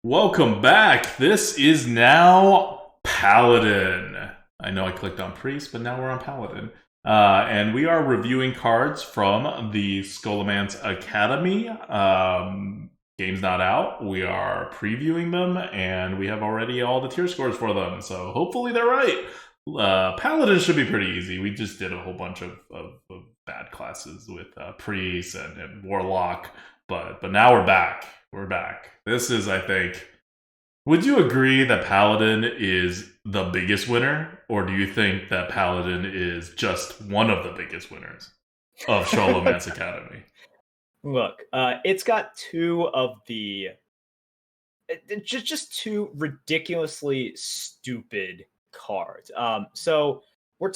Welcome back. This is now Paladin. I know I clicked on Priest, but now we're on Paladin. And we are reviewing cards from the Scholomance Academy. Game's not out. We are previewing them, and we have already all the tier scores for them. So hopefully they're right. Paladin should be pretty easy. We just did a whole bunch of bad classes with Priest and Warlock. But now we're back. We're back. This is, I think. Would you agree that Paladin is the biggest winner, or do you think that Paladin is just one of the biggest winners of Scholomance Academy? Look, it's got two of the just two ridiculously stupid cards. So we're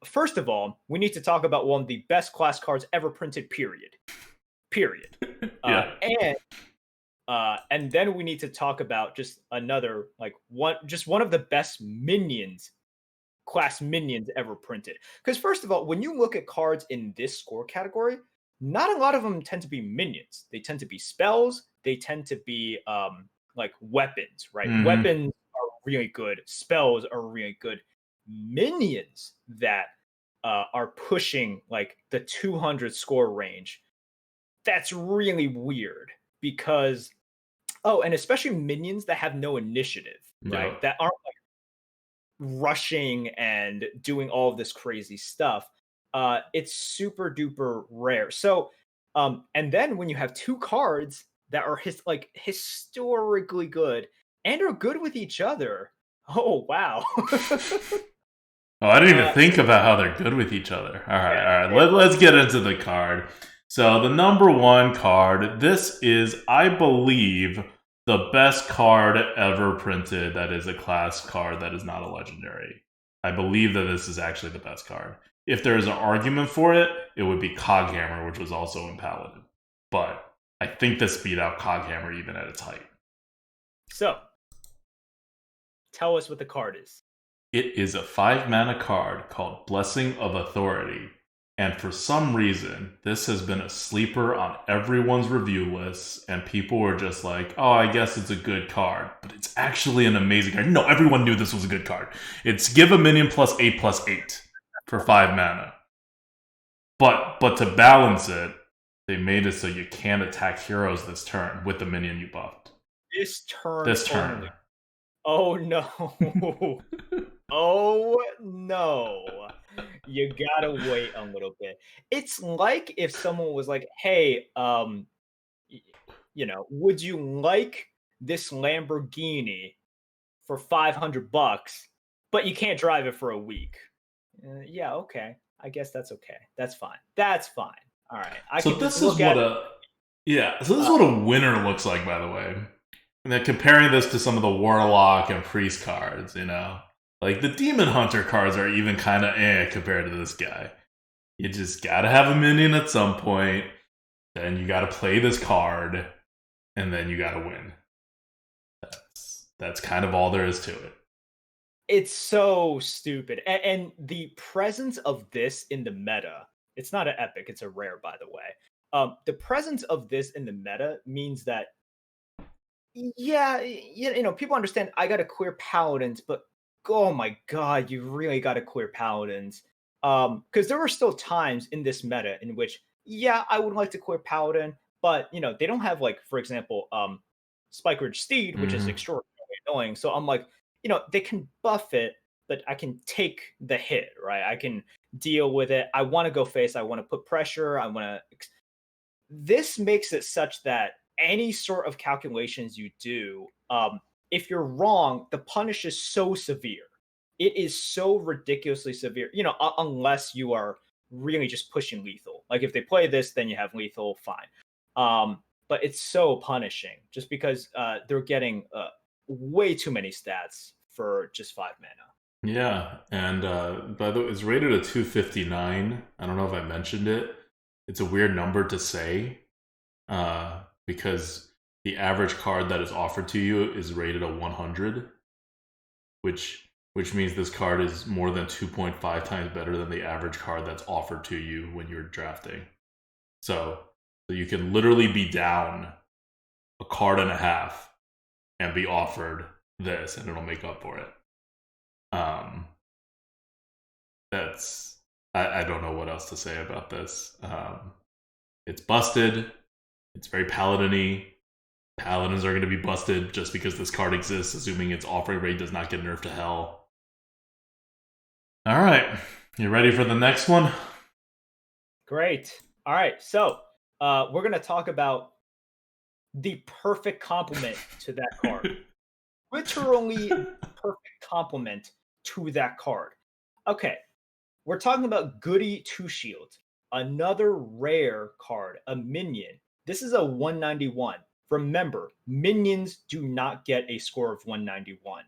first of all, we need to talk about one of the best class cards ever printed. Period. Yeah. And then we need to talk about just another one of the best class minions ever printed. Because first of all, when you look at cards in this score category, not a lot of them tend to be minions. They tend to be spells. They tend to be like weapons, right? Mhm. Weapons are really good. Spells are really good. Minions that are pushing like the 200 score range. That's really weird because and especially minions that have no initiative, right? Yep. That aren't rushing and doing all of this crazy stuff. It's super duper rare. So, and then when you have two cards that are historically good and are good with each other, oh wow! Oh, I didn't even uh, think about how they're good with each other. All right, yeah, all right. Let's get into the card. So the number one card. This is, I believe, the best card ever printed. That is a class card that is not a legendary. I believe that this is actually the best card. If there is an argument for it, it would be Coghammer, which was also in Paladin. But I think this beat out Coghammer even at its height. So, tell us what the card is. It is a 5-mana card called Blessing of Authority. And for some reason, this has been a sleeper on everyone's review lists, and people were just like, oh, I guess it's a good card. But it's actually an amazing card. No, everyone knew this was a good card. It's give a minion +8/+8 for 5 mana. But to balance it, they made it so you can't attack heroes this turn with the minion you buffed. This turn This turn. only. Oh no. Oh no. You gotta wait a little bit. It's like if someone was like, "Hey, would you like this Lamborghini for $500, but you can't drive it for a week?" Yeah, okay. I guess that's okay. That's fine. That's fine. All right. I So can just this is look at what it. a So this is what a winner looks like, by the way. And then comparing this to some of the Warlock and Priest cards, like the Demon Hunter cards are even kind of compared to this guy. You just gotta have a minion at some point, then you gotta play this card, and then you gotta win. That's kind of all there is to it. It's so stupid. And the presence of this in the meta, it's not an epic, it's a rare, by the way. The presence of this in the meta means that, yeah, people understand I got to clear paladins, but oh my god, you really got to clear paladins. Because there were still times in this meta in which, yeah, I would like to clear paladin, but they don't have, like, for example, Spike Ridge Steed, which is Mm-hmm. extraordinarily annoying. So I'm like, they can buff it, but I can take the hit, right? I can deal with it. I want to go face. I want to put pressure. I want to. This makes it such that any sort of calculations you do, if you're wrong, the punish is so severe. It is so ridiculously severe. Unless you are really just pushing lethal. Like if they play this, then you have lethal. Fine. But it's so punishing just because they're getting way too many stats for just 5 mana. Yeah, and by the way, it's rated a 259. I don't know if I mentioned it. It's a weird number to say, because the average card that is offered to you is rated a 100, which means this card is more than 2.5 times better than the average card that's offered to you when you're drafting. So you can literally be down a card and a half and be offered this, and it'll make up for it. Um, that's I don't know what else to say about this. It's busted. It's very paladin-y. Paladins are going to be busted just because this card exists, assuming its offering rate does not get nerfed to hell. All right, you ready for the next one? Great. All right, so we're gonna talk about the perfect complement to that card. Literally perfect complement to that card. Okay, we're talking about Goody Two Shields, another rare card, a minion. This is a 191. Remember, minions do not get a score of 191.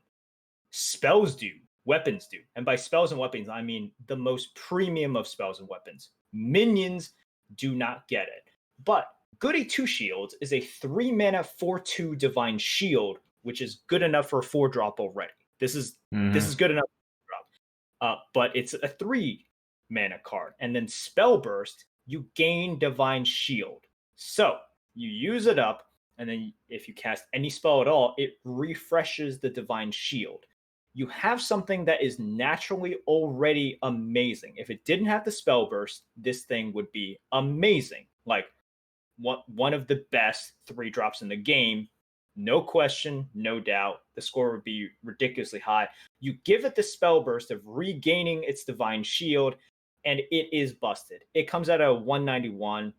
Spells do, weapons do. And by spells and weapons, I mean the most premium of spells and weapons. Minions do not get it. But Goody Two Shields is a 3 mana 4/2 Divine Shield, which is good enough for a 4-drop already. This is good enough for a drop. But it's a 3 mana card. And then Spell Burst, you gain Divine Shield. So you use it up, and then if you cast any spell at all, it refreshes the Divine Shield. You have something that is naturally already amazing. If it didn't have the Spell Burst, this thing would be amazing. Like one of the best 3-drops in the game. No question, no doubt. The score would be ridiculously high. You give it the Spell Burst of regaining its Divine Shield, and it is busted. It comes out at 191.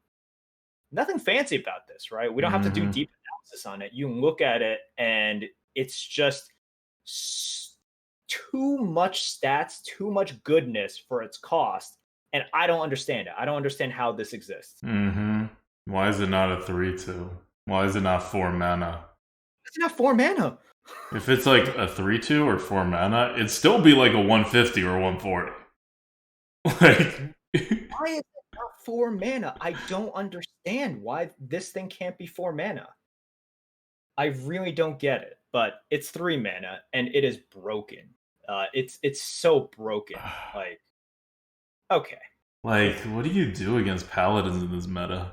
Nothing fancy about this, right? We don't have to do deep analysis on it. You can look at it, and it's just too much stats, too much goodness for its cost. And I don't understand it. I don't understand how this exists. Why is it not a 3/2? Why is it not 4 mana? It's not 4 mana. If it's like a 3/2 or 4 mana, it'd still be like a 150 or 140. Like, why is it not 4 mana? I don't understand why this thing can't be 4 mana. I really don't get it, but it's 3 mana and it is broken. It's so broken. Like, okay. Like, what do you do against paladins in this meta?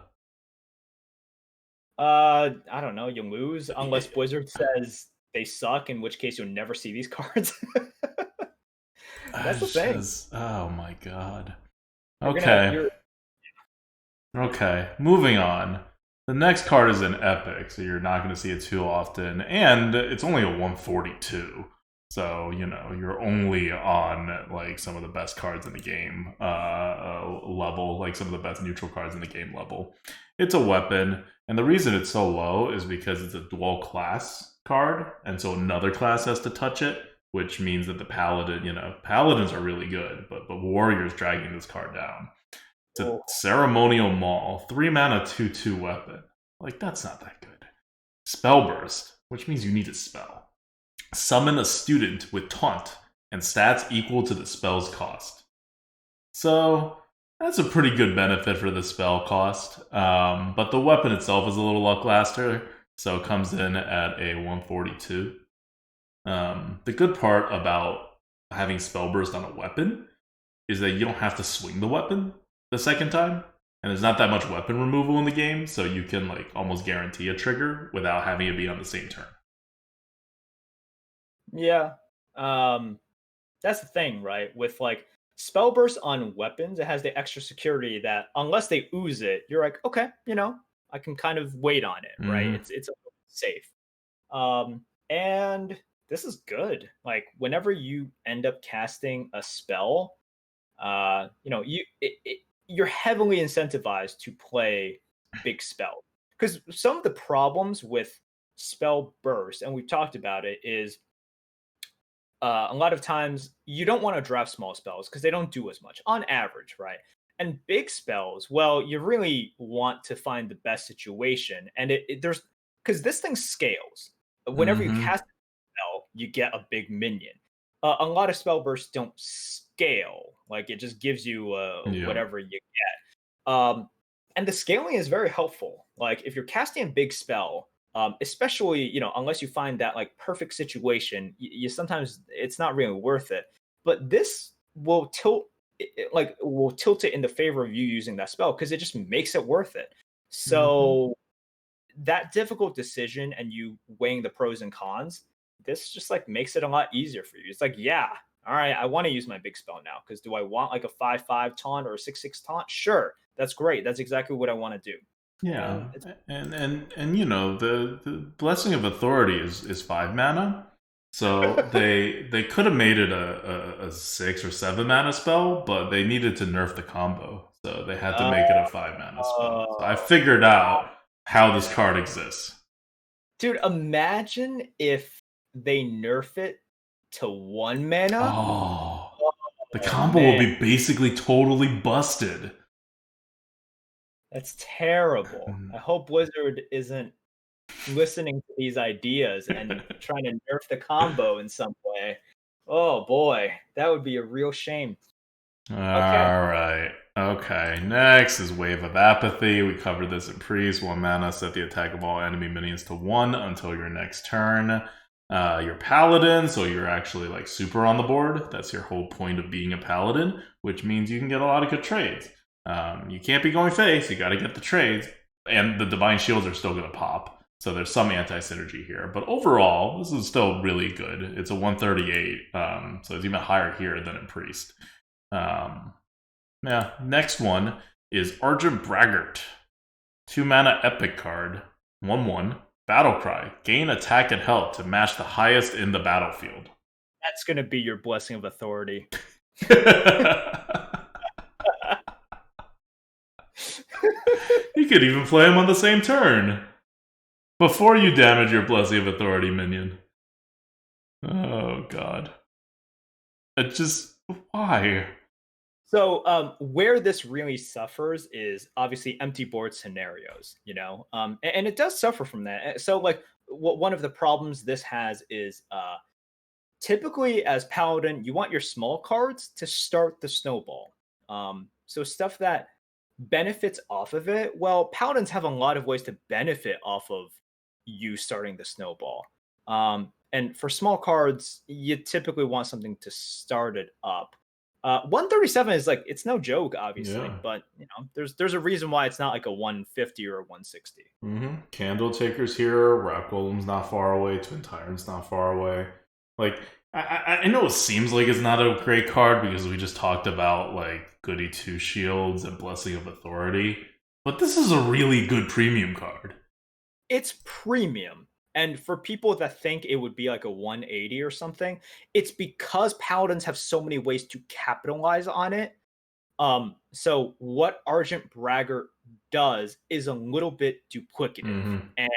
I don't know. You lose unless Blizzard says they suck, in which case you'll never see these cards. That's the thing. Oh my god. Okay. Okay, moving on. The next card is an epic, so you're not going to see it too often, and it's only a 142. So, you know, you're only on like some of the best cards in the game level, like some of the best neutral cards in the game level. It's a weapon, and the reason it's so low is because it's a dual class card, and so another class has to touch it, which means that the paladin, you know, paladins are really good, but the warrior's dragging this card down. It's a ceremonial maul, 3 mana 2/2 weapon. Like, that's not that good. Spell burst, which means you need a spell. Summon a student with taunt and stats equal to the spell's cost. So that's a pretty good benefit for the spell cost. But the weapon itself is a little lackluster, so it comes in at a 142. The good part about having spell burst on a weapon is that you don't have to swing the weapon the second time, and there's not that much weapon removal in the game, so you can like almost guarantee a trigger without having it be on the same turn. Yeah. That's the thing, right? With like spell burst on weapons, it has the extra security that unless they ooze it, you're like, okay, you know, I can kind of wait on it, right? It's safe. And this is good. Like whenever you end up casting a spell, you know, you're heavily incentivized to play big spell, because some of the problems with spell burst, and we've talked about it, is a lot of times you don't want to draft small spells because they don't do as much on average, right? And big spells, well, you really want to find the best situation, and there's because this thing scales. Whenever you cast a spell, you get a big minion. A lot of spell bursts don't scale; like it just gives you whatever you get. And the scaling is very helpful. Like if you're casting a big spell, especially, you know, unless you find that like perfect situation, you sometimes it's not really worth it. But this will tilt it in the favor of you using that spell because it just makes it worth it. So that difficult decision and you weighing the pros and cons, this just like makes it a lot easier for you. It's like, yeah, all right, I want to use my big spell now because do I want like a 5/5 taunt or a 6/6 taunt? Sure, that's great. That's exactly what I want to do. Yeah, And it's and you know the blessing of authority is 5 mana, so they could have made it a 6 or 7 mana spell, but they needed to nerf the combo, so they had to uh, make it a 5 mana spell. So I uh, figured out how this yeah. card exists. Dude, imagine if they nerf it to 1 mana. Oh, the Oh combo will man, be basically totally busted. that's terrible. Hmm. I hope Blizzard isn't listening to these ideas and trying to nerf the combo in some way. Oh boy, that would be a real shame. All Okay. right. Okay. Next is Wave of Apathy. We covered this in Priest. 1 mana, set the attack of all enemy minions to 1 until your next turn. You're Paladin, so you're actually like super on the board. That's your whole point of being a Paladin, which means you can get a lot of good trades. You can't be going face. You got to get the trades, and the Divine Shields are still going to pop. So there's some anti-synergy here. But overall, this is still really good. It's a 138, so it's even higher here than in Priest. Yeah, next one is Argent Braggart. 2 mana epic card. 1/1. Battle Cry. Gain attack and health to match the highest in the battlefield. That's going to be your blessing of authority. You could even play him on the same turn. Before you damage your Blessing of Authority minion. Oh, God. It just... Why? So where this really suffers is obviously empty board scenarios, and it does suffer from that. So like one of the problems this has is typically as Paladin, you want your small cards to start the snowball. So stuff that benefits off of it. Well, Paladins have a lot of ways to benefit off of you starting the snowball. And for small cards, you typically want something to start it up. 137 is like it's no joke, obviously, Yeah. but there's a reason why it's not like a 150 or a 160. Candle Taker's here. Rap Golem's not far away. Twin Tyrant's not far away. Like, I know it seems like it's not a great card because we just talked about like Goody Two Shields and Blessing of Authority, but this is a really good premium card. It's premium. And for people that think it would be like a 180 or something, it's because Paladins have so many ways to capitalize on it. So what Argent Braggart does is a little bit duplicative. And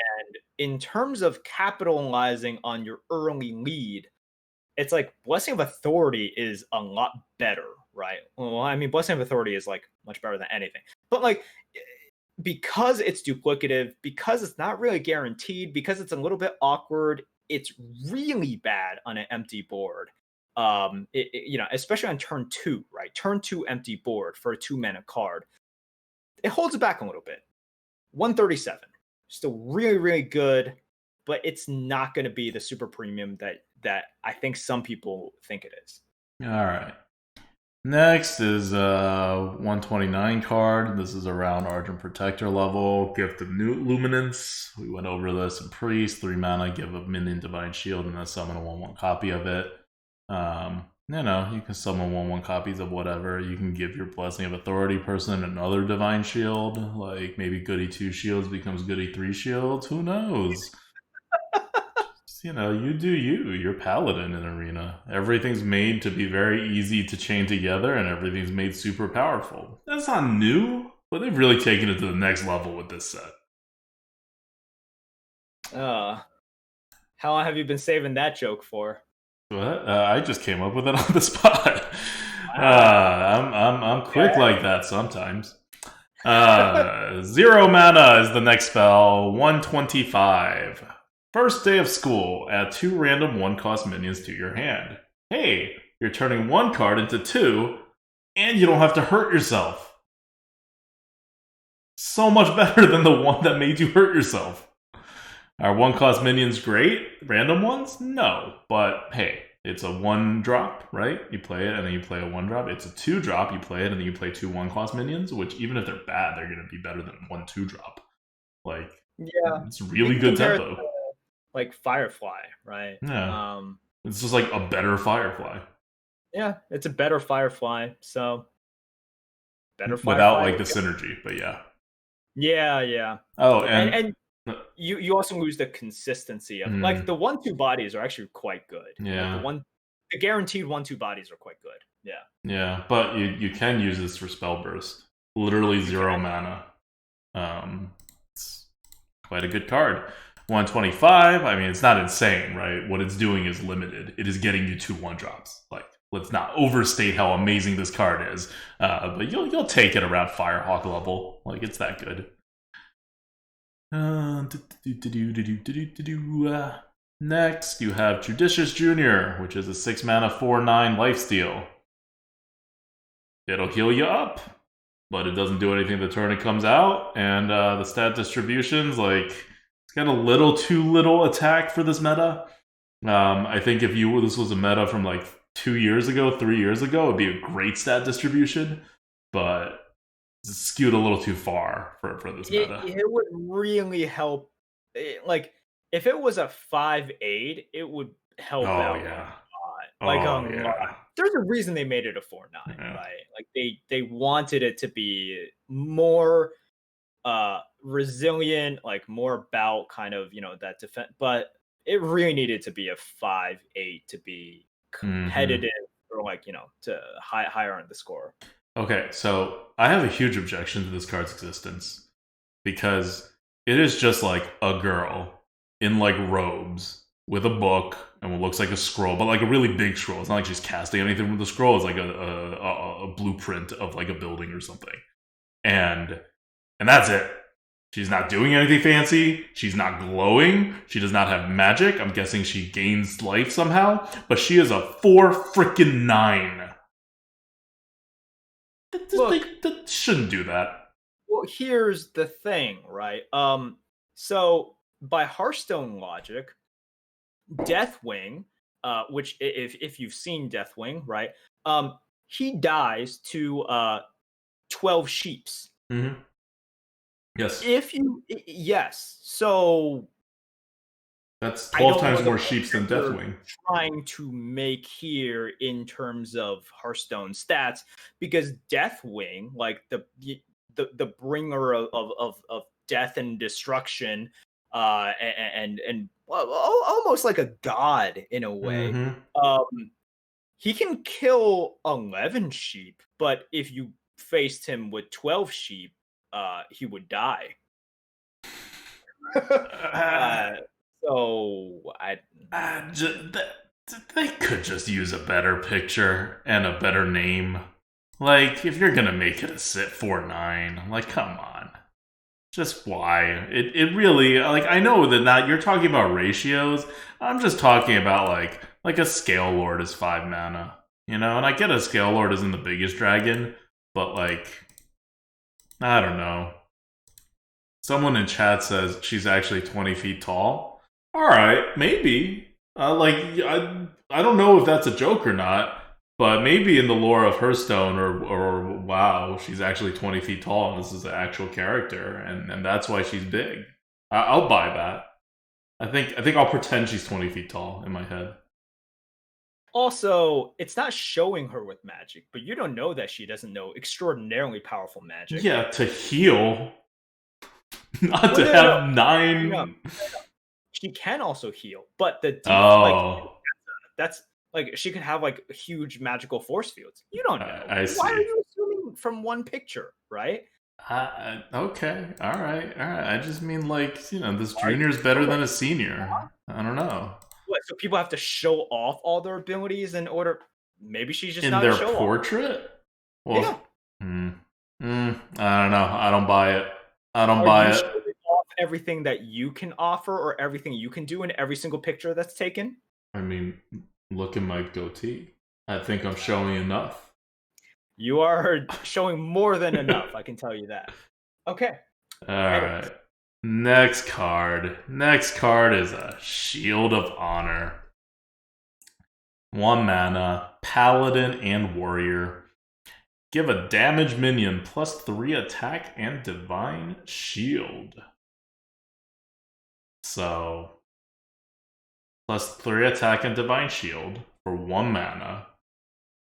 in terms of capitalizing on your early lead, it's like Blessing of Authority is a lot better, right? Well, I mean, Blessing of Authority is like much better than anything. But like because it's duplicative, because it's not really guaranteed, because it's a little bit awkward, it's really bad on an empty board. Especially on turn 2, right? Turn 2 empty board for a 2 mana card. It holds it back a little bit. 137. Still really, really good, but it's not going to be the super premium that I think some people think it is. All right. Next is 129 card. This is around Argent Protector level. Gift of New Luminance. We went over this in Priest. 3 mana, give a minion Divine Shield, and then summon a 1/1 copy of it. You can summon 1/1 copies of whatever. You can give your Blessing of Authority person another Divine Shield. Like maybe Goody 2 Shields becomes Goody 3 Shields. Who knows? You do you. You're Paladin in Arena. Everything's made to be very easy to chain together, and everything's made super powerful. That's not new, but they've really taken it to the next level with this set. How long have you been saving that joke for? What? I just came up with it on the spot. Wow. I'm quick like that sometimes. 0 mana is the next spell. 125. First day of school, add 2 random 1-cost minions to your hand. Hey, you're turning 1 card into 2, and you don't have to hurt yourself. So much better than the one that made you hurt yourself. Are 1-cost minions great? Random ones? No. But hey, it's a 1-drop, right? You play it and then you play a 1-drop. It's a 2-drop, you play it and then you play 2 1-cost minions, which even if they're bad, they're going to be better than 1 2-drop. Like, Yeah, It's you really can good compare it tempo. to like Firefly, right? Yeah, it's just like a better Firefly Yeah, it's a better Firefly. So better without Firefly. like the synergy. But yeah. Yeah, yeah, Oh, and you also lose the consistency of like mm, the 1-2 bodies are actually quite good. Like yeah, the guaranteed 1-2 bodies are quite good. Yeah, yeah. But you can use this for spell burst. Literally you 0 can. mana. It's quite a good card. 125. I mean, it's not insane, right? What it's doing is limited. It is getting you 2 1 drops. Like, let's not overstate how amazing this card is. But you'll take it around Firehawk level. Like, it's that good. Next, you have Judicious Jr., which is a 6 mana 4/9 lifesteal. It'll heal you up, but it doesn't do anything the turn it comes out. And the stat distributions, like, it's got a little too little attack for this meta. I think if this was a meta from like 2 years ago, 3 years ago, it'd be a great stat distribution, but it's skewed a little too far for this meta. It would really help. Like if it was a 5/8, it would help Oh out a yeah. lot. Like a Oh lot. yeah. There's a reason they made it a 4/9, Yeah. right? Like they wanted it to be more resilient, like more about kind of that defense, but it really needed to be a 5/8 to be Mm-hmm. competitive or like to higher on the score. Okay, so I have a huge objection to this card's existence because it is just like a girl in like robes with a book and what looks like a scroll, but like a really big scroll. It's not like she's casting anything from the scroll. It's like a blueprint of like a building or something, and that's it. She's not doing anything fancy. She's not glowing. She does not have magic. I'm guessing she gains life somehow, but she is a 4 freaking 9. Look, They shouldn't do that. well, here's the thing, right? So by Hearthstone logic, Deathwing, which if you've seen Deathwing, right? He dies to 12 sheeps. Mm-hmm. Yes. Yes, so That's I 12 don't know times the more point sheeps than that you're Deathwing. trying to make here in terms of Hearthstone stats, because Deathwing, like the bringer of death and destruction, and well, almost like a god in a way. Mm-hmm. He can kill 11 sheep, but if you faced him with 12 sheep, he would die. Uh, uh, so I they could just use a better picture and a better name. Like, if you're gonna make it a sit 4/9, like, come on. Just why? It really, like, I know that not you're talking about ratios. I'm just talking about like a Scale Lord is 5 mana, and I get a Scale Lord isn't the biggest dragon, but like, I don't know. Someone in chat says she's actually 20 feet tall. All right, maybe. I don't know if that's a joke or not, but maybe in the lore of Hearthstone or WoW, she's actually 20 feet tall, and this is an actual character, and that's why she's big. I'll buy that. I think I'll pretend she's 20 feet tall in my head. Also, it's not showing her with magic, but you don't know that she doesn't know extraordinarily powerful magic. Yeah, to heal, not Well, to no, have no. 9. She can also heal, but like Oh, that's like she could have like huge magical force fields. You don't know. I Why are see. you assuming from one picture, right? Okay, all right. I just mean like this Are you junior's better than assuming? a senior. I don't know. What? So people have to show off all their abilities in order. Maybe she's just In not a their show off. portrait? Yeah. Well, I don't know. I don't buy it. I don't Are buy you it. showing off everything that you can offer or everything you can do in every single picture that's taken? I mean, look at my goatee. I think I'm showing enough. You are showing more than enough, I can tell you that. Okay. All Anyways, right. Next card. Next card is a Shield of Honor. 1 mana, Paladin and Warrior. Give a damage minion +3 attack and divine shield. So, +3 attack and Divine Shield for 1 mana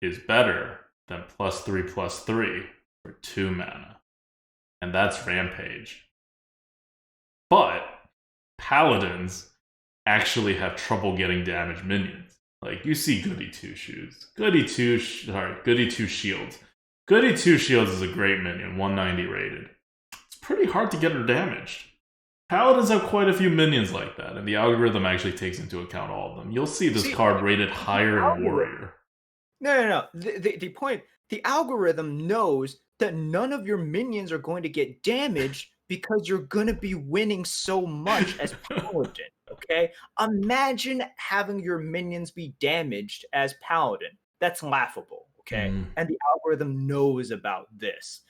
is better than +3/+3 for 2 mana. And that's Rampage. But Paladins actually have trouble getting damaged minions. Like, you see Goody Two Shoes. Goody Two Shields. Goody Two Shields is a great minion, 190 rated. It's pretty hard to get her damaged. Paladins have quite a few minions like that, and the algorithm actually takes into account all of them. You'll see this card rated higher in Warrior. No. The point, the algorithm knows that none of your minions are going to get damaged because you're going to be winning so much as Paladin, okay? Imagine having your minions be damaged as Paladin. That's laughable, okay? And the algorithm knows about this.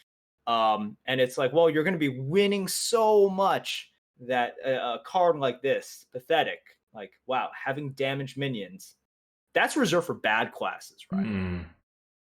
And it's like, well, you're going to be winning so much that a card like this, pathetic, like, wow, having damaged minions, that's reserved for bad classes, right?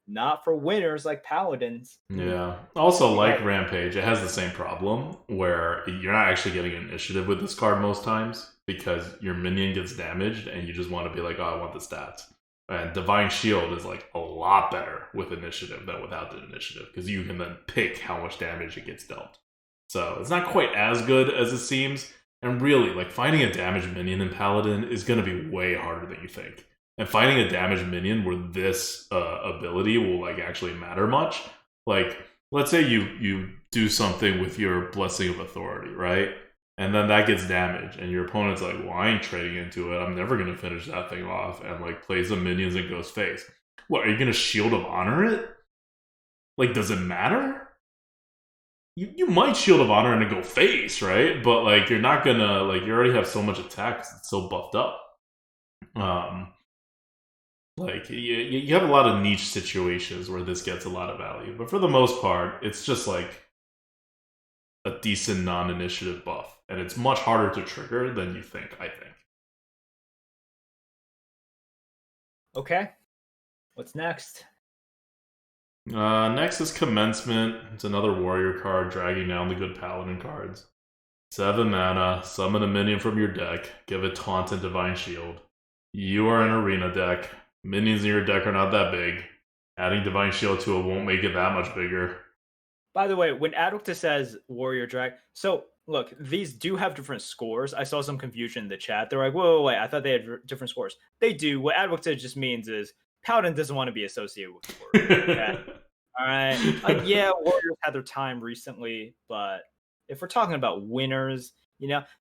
Not for winners like Paladins. Yeah. Also, like Rampage, it has the same problem where you're not actually getting initiative with this card most times because your minion gets damaged and you just want to be like, oh, I want the stats. And Divine Shield is like a lot better with initiative than without the initiative because you can then pick how much damage it gets dealt. So it's not quite as good as it seems. And really, like, finding a damaged minion in Paladin is going to be way harder than you think. And finding a damaged minion where this ability will like actually matter much. Like, let's say you do something with your Blessing of Authority, right? And then that gets damaged, and your opponent's like, well, I ain't trading into it. I'm never going to finish that thing off. And like plays some minions and goes face. What, are you going to Shield of Honor it? Like, does it matter? You might Shield of Honor and then go face, right? But like, you're not going to, like, you already have so much attack because it's so buffed up. Like, you have a lot of niche situations where this gets a lot of value. But for the most part, it's just like a decent non-initiative buff. And it's much harder to trigger than you think, I think. Okay. What's next? Next is Commencement. It's another warrior card dragging down the good Paladin cards. 7 mana, summon a minion from your deck, give it Taunt and Divine Shield. You are an arena deck. Minions in your deck are not that big. Adding Divine Shield to it won't make it that much bigger. By the way, when Adulta says Warrior Drag, so look, these do have different scores. I saw some confusion in the chat. They're like, wait, I thought they had different scores. They do. What Adulta just means is Paladin doesn't want to be associated with Warrior. Okay? All right. Like, yeah, Warriors had their time recently, but if we're talking about winners,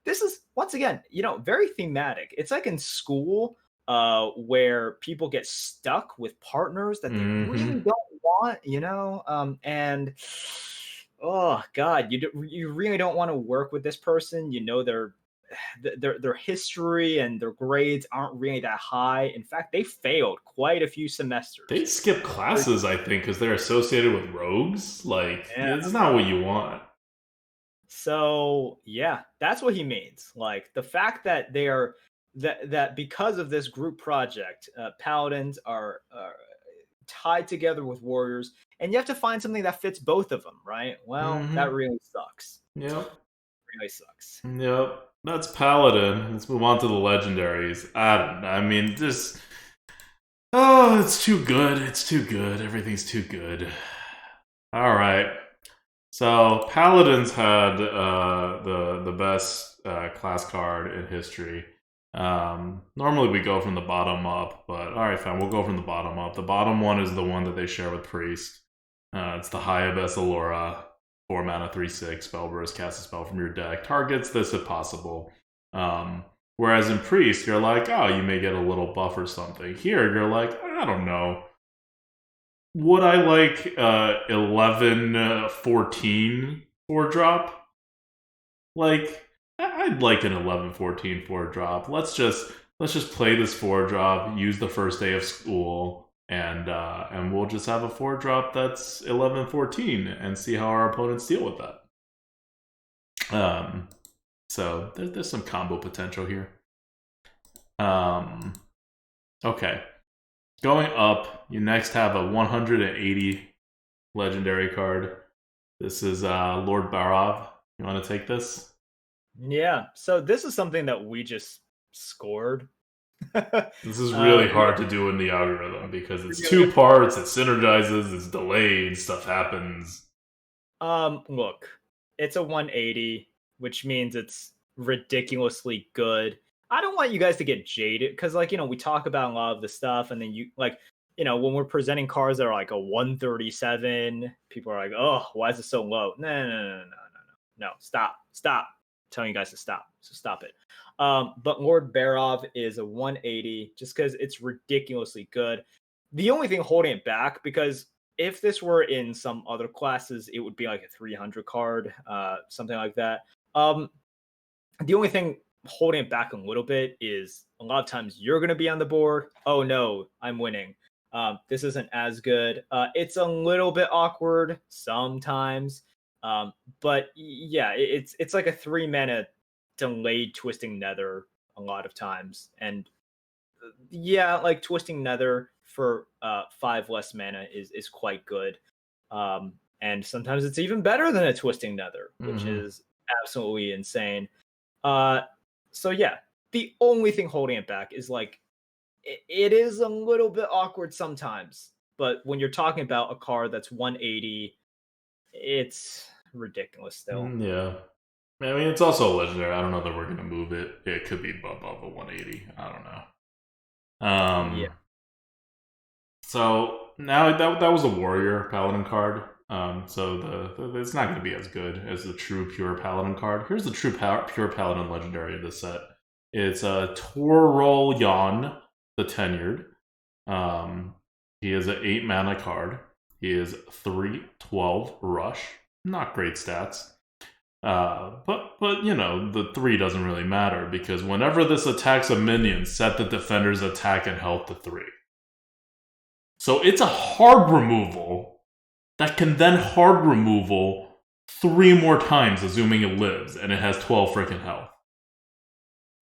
this is, once again, very thematic. It's like in school, where people get stuck with partners that they really don't want, and oh god, you really don't want to work with this person. Their history and their grades aren't really that high. In fact, they failed quite a few semesters. They skip classes, I think, because they're associated with rogues. Like, it's not what you want. So yeah, that's what he means. Like, the fact that they are that because of this group project, Paladins are tied together with warriors, and you have to find something that fits both of them, right? Well, that really sucks. Yep. Really sucks. Yep. That's Paladin. Let's move on to the legendaries. I mean, just... Oh, it's too good. It's too good. Everything's too good. Alright. So, Paladins had the best class card in history. Normally we go from the bottom up, but alright, fine, we'll go from the bottom up. The bottom one is the one that they share with Priest. It's the High Abyss Allura, 4 mana, 3/6, spell burst, cast a spell from your deck. Targets this if possible. Whereas in Priest, you're like, oh, you may get a little buff or something. Here, you're like, I don't know. Would I like 11, 14 4-drop? Like, I'd like an 11-14 4-drop. Let's just play this 4-drop, use the first day of school, and we'll just have a 4-drop that's 11-14 and see how our opponents deal with that. So there's some combo potential here. Okay. Going up, you next have a 180 legendary card. This is Lord Barov. You want to take this? Yeah. So this is something that we just scored. This is really We hard to do in the algorithm because it's really two parts, it synergizes, it's delayed, stuff happens. look, it's a 180, which means it's ridiculously good. I don't want you guys to get jaded because, like, we talk about a lot of the stuff, and then when we're presenting cards that are like a 137, people are like, "Oh, why is it so low?" No, no, no, no, no, no, no, no. Stop. I'm telling you guys to stop. So stop it. But Lord Barov is a 180 just because it's ridiculously good. The only thing holding it back, because if this were in some other classes, it would be like a 300 card, something like that. Um, the only thing holding it back a little bit is a lot of times you're going to be on the board. Oh no, I'm winning. This isn't as good. It's a little bit awkward sometimes, but yeah, it's like a 3 mana delayed twisting nether a lot of times, and yeah, like twisting nether for 5 less mana is quite good. And sometimes it's even better than a twisting nether, which Mm-hmm. is absolutely insane. Uh, so yeah, the only thing holding it back is like it is a little bit awkward sometimes, but when you're talking about a card that's 180, it's ridiculous still. Yeah. I mean, it's also legendary. I don't know that we're going to move it. It could be above a 180. I don't know. Yeah. So now that was a warrior paladin card. So it's not going to be as good as the true pure paladin card. Here's the true pure paladin legendary of this set. It's a Torrol Yon, the tenured. He is an 8 mana card. He is 3/12 rush. Not great stats. But the 3 doesn't really matter because whenever this attacks a minion, set the defender's attack and health to 3. So it's a hard removal that can then hard removal 3 more times, assuming it lives, and it has 12 freaking health.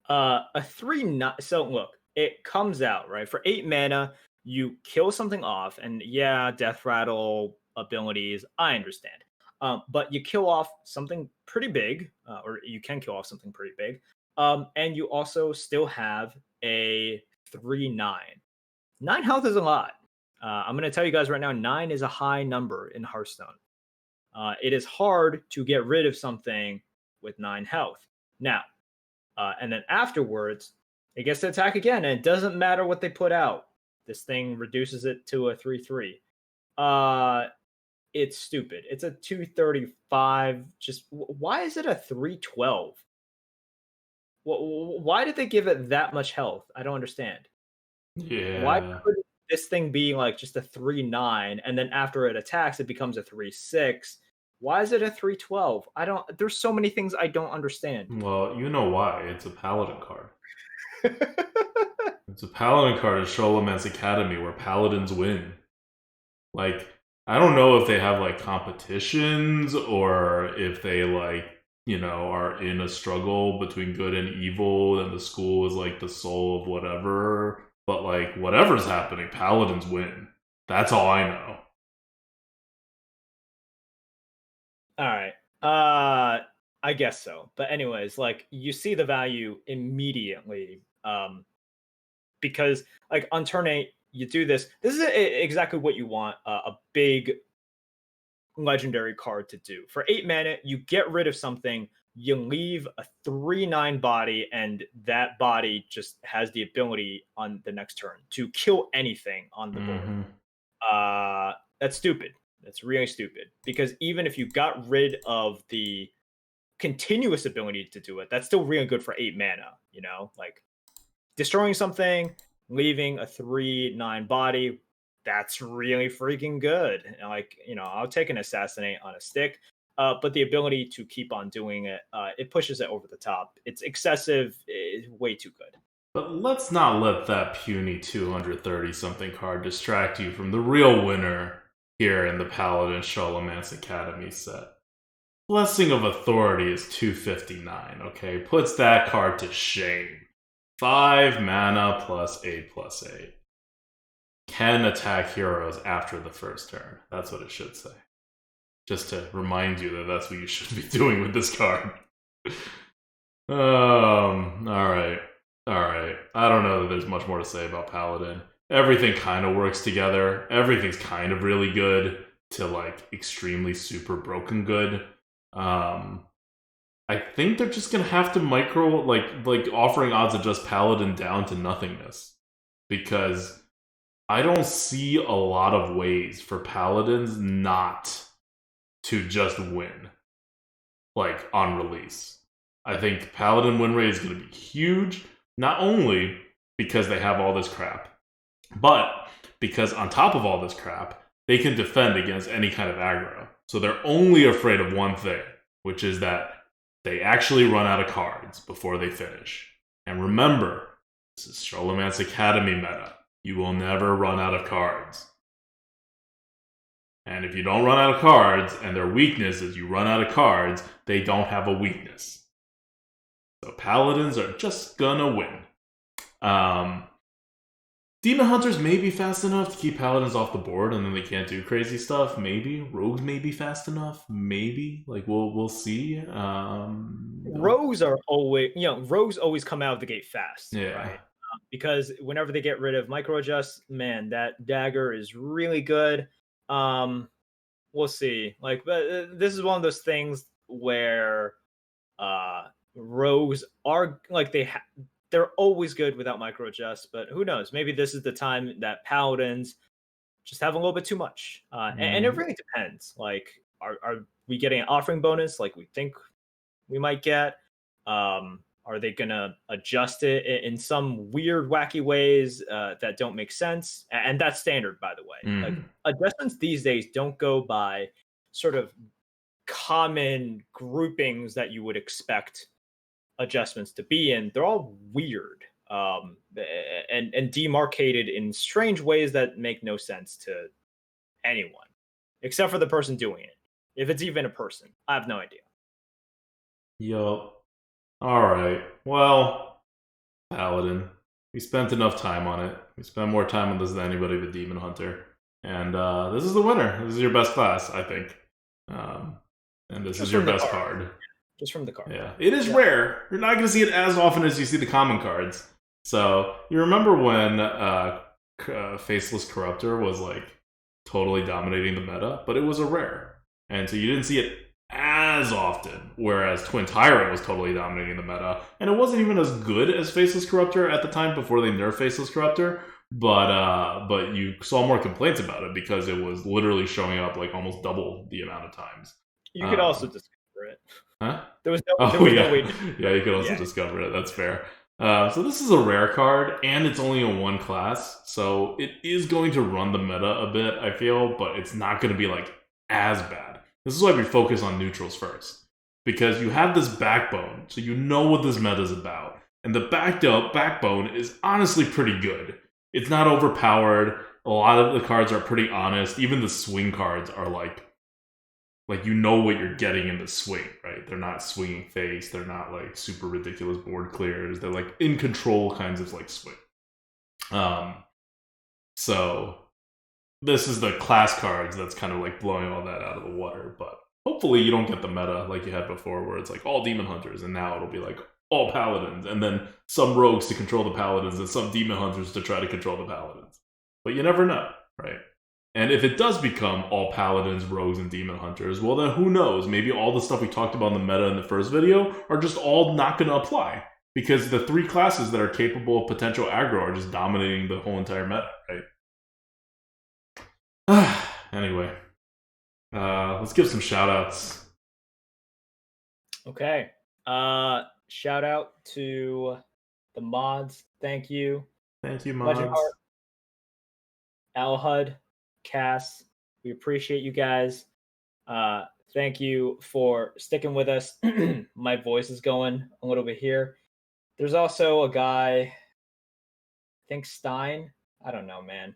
A 3 so look, it comes out, right? For 8 mana, you kill something off, and yeah, death rattle abilities, I understand. But you kill off something pretty big, or you can kill off something pretty big. And you also still have a 3/9. 9 health is a lot. I'm gonna tell you guys right now, 9 is a high number in Hearthstone. It is hard to get rid of something with 9 health. Now, and then afterwards, it gets to attack again, and it doesn't matter what they put out. This thing reduces it to a 3/3. Uh, it's stupid. It's a 235. Just why is it a 3/12? Why did they give it that much health? I don't understand. Why Yeah. couldn't this thing be like just a 3/9, and then after it attacks, it becomes a 3/6? Why is it a 3/12? I don't. There's so many things I don't understand. Well, you know why. It's a paladin card. It's a paladin card at Scholomance Academy where paladins win. Like, I don't know if they have like competitions or if they are in a struggle between good and evil and the school is like the soul of whatever. But like whatever's happening, paladins win. That's all I know. All right. I guess so. But anyways, like you see the value immediately. Because like on turn 8, you do this. This is exactly what you want a big legendary card to do. For 8 mana, you get rid of something, you leave a 3/9 body, and that body just has the ability on the next turn to kill anything on the board. Hmm. That's stupid. That's really stupid. Because even if you got rid of the continuous ability to do it, that's still really good for 8 mana, Like destroying something, leaving a 3/9 body, that's really freaking good. And like, I'll take an assassinate on a stick. But the ability to keep on doing it, it pushes it over the top. It's excessive, it's way too good. But let's not let that puny 230 something card distract you from the real winner here in the Paladin Scholomance Academy set. Blessing of Authority is 259, okay? Puts that card to shame. 5 mana +8/+8. Can attack heroes after the first turn. That's what it should say. Just to remind you that that's what you should be doing with this card. All right. All right. I don't know that there's much more to say about Paladin. Everything kind of works together. Everything's kind of really good to like extremely super broken good. Um, I think they're just gonna have to micro like offering odds adjust Paladin down to nothingness because I don't see a lot of ways for Paladins not to just win like on release. I think Paladin win rate is going to be huge, not only because they have all this crap, but because on top of all this crap, they can defend against any kind of aggro. So they're only afraid of one thing, which is that they actually run out of cards before they finish. And remember, this is Scholomance Academy meta. You will never run out of cards. And if you don't run out of cards, and their weakness is you run out of cards, they don't have a weakness. So Paladins are just gonna win. Demon Hunters may be fast enough to keep Paladins off the board, and then they can't do crazy stuff. Maybe Rogues may be fast enough. Maybe we'll see. Rogues are always, rogues always come out of the gate fast, Yeah. right? Because whenever they get rid of micro adjust, man, that dagger is really good. We'll see. Like, but this is one of those things where rogues are like they're always good without micro adjust, but who knows? Maybe this is the time that paladins just have a little bit too much, and it really depends. Like, are we getting an offering bonus like we think we might get? Are they gonna adjust it in some weird, wacky ways that don't make sense? And that's standard, by the way. Like, adjustments these days don't go by sort of common groupings that you would expect adjustments to be in. They're all weird, and demarcated in strange ways that make no sense to anyone, except for the person doing it. If it's even a person, I have no idea. Yup. Alright. Well, Paladin. We spent enough time on it. We spent more time on this than anybody but Demon Hunter. And this is the winner. This is your best class, I think. And this is your best card. Just from the card. Yeah. It is rare. You're not going to see it as often as you see the common cards. So, you remember when Faceless Corruptor was like totally dominating the meta, but it was a rare. And so you didn't see it as often, whereas Twin Tyrant was totally dominating the meta, and it wasn't even as good as Faceless Corruptor at the time before they nerfed Faceless Corruptor, but you saw more complaints about it because it was literally showing up like almost double the amount of times. You could also discover it. Huh? There was no way. Yeah, you could also discover it. That's fair. So this is a rare card, and it's only in one class, so it is going to run the meta a bit, I feel, but it's not going to be like as bad. This is why we focus on neutrals first, because you have this backbone, so you know what this meta is about, and the backbone is honestly pretty good. It's not overpowered. A lot of the cards are pretty honest. Even the swing cards are like you know what you're getting in the swing, right? They're not swinging face. They're not like super ridiculous board clears. They're like in control kinds of like swing. So this is the class cards that's kind of like blowing all that out of the water. But hopefully you don't get the meta like you had before, where it's like all demon hunters, and now it'll be like all paladins, and then some rogues to control the paladins, and some demon hunters to try to control the paladins. But you never know, right? And if it does become all paladins, rogues, and demon hunters, well then who knows? Maybe all the stuff we talked about in the meta in the first video are just all not going to apply. Because the three classes that are capable of potential aggro are just dominating the whole entire meta, right? Anyway. Let's give some shout-outs. Okay. Shout out to the mods. Thank you. Thank you, mods. Alhud. Cass, we appreciate you guys. Thank you for sticking with us. My voice is going a little bit here. There's also a guy, I think Stein. I don't know, man.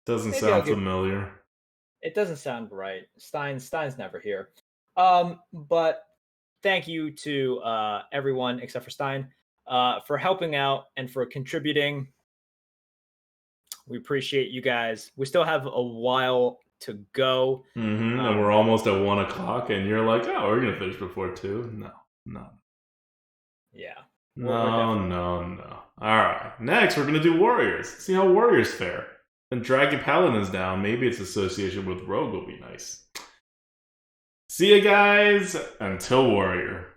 Doesn't sound familiar. It doesn't sound right. Stein's never here. But thank you to everyone except for Stein for helping out and for contributing. We appreciate you guys. We still have a while to go. And we're almost at 1 o'clock, and you're like, oh, we're going to finish before 2. No. Yeah. No. Alright, next we're gonna do warriors. See how warriors fare. Then Dragon Paladin's down, maybe its association with Rogue will be nice. See ya guys, until warrior.